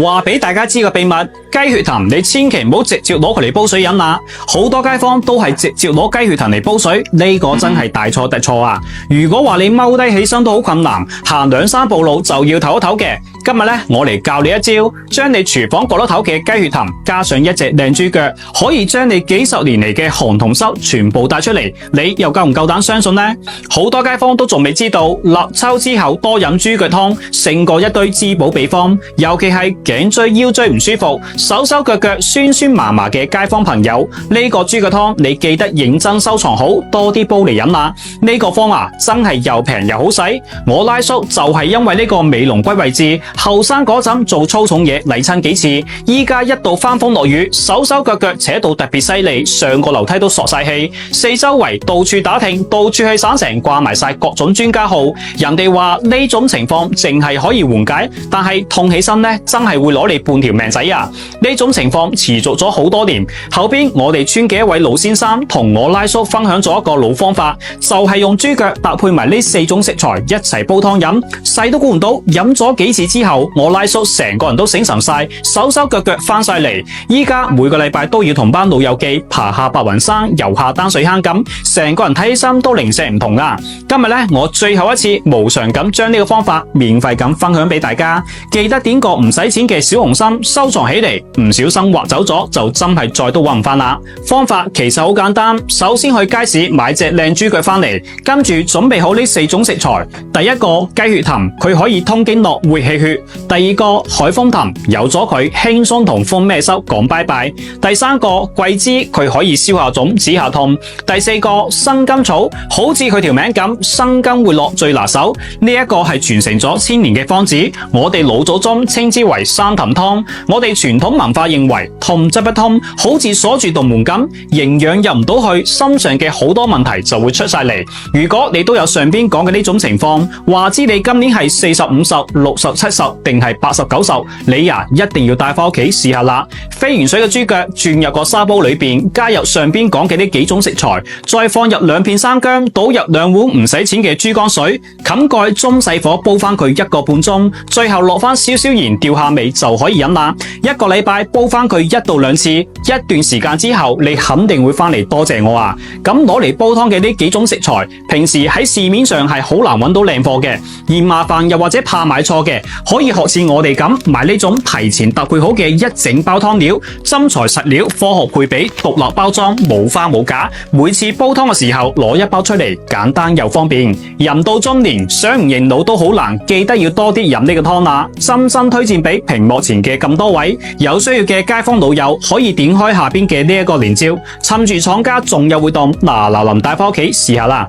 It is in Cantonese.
話俾大家知個秘密，雞血藤你千祈唔好直接攞佢嚟煲水飲啊！好多街坊都係直接攞雞血藤嚟煲水，呢個真係大錯特錯啊！如果話你踎低起身都好困難，行2、3步路就要唞一唞嘅，今日咧我嚟教你一招，將你廚房角落頭嘅雞血藤加上一隻靚豬腳，可以將你幾十年嚟嘅寒同濕全部帶出嚟。你又夠唔夠膽相信呢？好多街坊都仲未知道，立秋之後多飲豬腳湯勝過一堆滋補秘方，尤其係頸椎腰椎唔舒服、手手腳腳酸酸麻麻嘅街坊朋友，呢個豬腳湯你記得認真收藏好，多啲煲嚟飲啦。呢個方啊真係又平又好使，我拉叔就係因為呢個尾龍龜位置，後生嗰陣做粗重嘢嚟親幾次，依家一到翻風落雨，手手腳腳扯到特別犀利，上個樓梯都索晒氣，四周圍到處打聽，到處去省城掛埋晒各種專家號，人哋話呢種情況淨係可以緩解，但係痛起身呢真係會攞你半條命仔啊！呢種情況持續咗好多年，後邊我哋村嘅一位老先生同我拉叔分享咗一個老方法，就係用豬腳搭配埋呢4種食材一齊煲湯飲，細都估唔到飲咗幾次之後，我拉叔成個人都醒神晒，手手腳腳翻晒嚟，依家每個禮拜都要同班老友記爬下白雲山，游下丹水坑咁，成個人睇起身都零舍唔同啊！今日咧我最後一次無償咁將呢個方法免費咁分享俾大家，記得點個唔使錢嘅小紅心收藏起嚟，唔小心劃走咗就真係再都搵唔翻啦。方法其實好簡單，首先去街市買隻靚豬腳翻嚟，跟住準備好呢4種食材。第一個雞血藤，佢可以通經絡活氣血；第二個海風藤，有咗佢輕鬆同風咩濕講拜拜；第三個桂枝，佢可以消下腫止下痛；第4個生甘草，好似佢條名咁，生甘活絡最拿手。呢一個係傳承咗1000年嘅方子，我哋老祖宗稱之為三氹湯。我哋傳統文化認為通則不通，好似鎖住道門咁，營養入唔到去，身上嘅好多問題就會出晒嚟。如果你都有上邊講嘅呢種情況，話知你今年係40、50、60、70定係80、90，你呀一定要帶翻屋企試下啦。飛完水嘅豬腳轉入個砂煲裏邊，加入上邊講嘅呢幾種食材，再放入2片生薑，倒入2碗唔使錢嘅豬肝水，冚蓋中細火煲翻佢1個半鐘，最後落翻少少鹽調下味就可以飲啦。1個禮拜煲翻佢1到2次，一段時間之後你肯定會翻嚟多謝我啊！咁攞嚟煲湯嘅呢幾種食材，平時喺市面上係好難揾到靚貨嘅，嫌麻煩又或者怕買錯嘅，可以學似我哋咁買呢種提前特配好嘅一整包湯料，真材實料，科學配比，獨立包裝，冇花冇假。每次煲湯嘅時候攞1包出嚟，簡單又方便。人到中年想唔認老都好難，記得要多啲飲呢個湯啦！真心推薦俾屏幕前嘅咁多位有需要嘅街坊老友，可以點開下邊嘅呢一個連招，趁住廠家仲有活動，嗱臨帶翻屋企試下啦！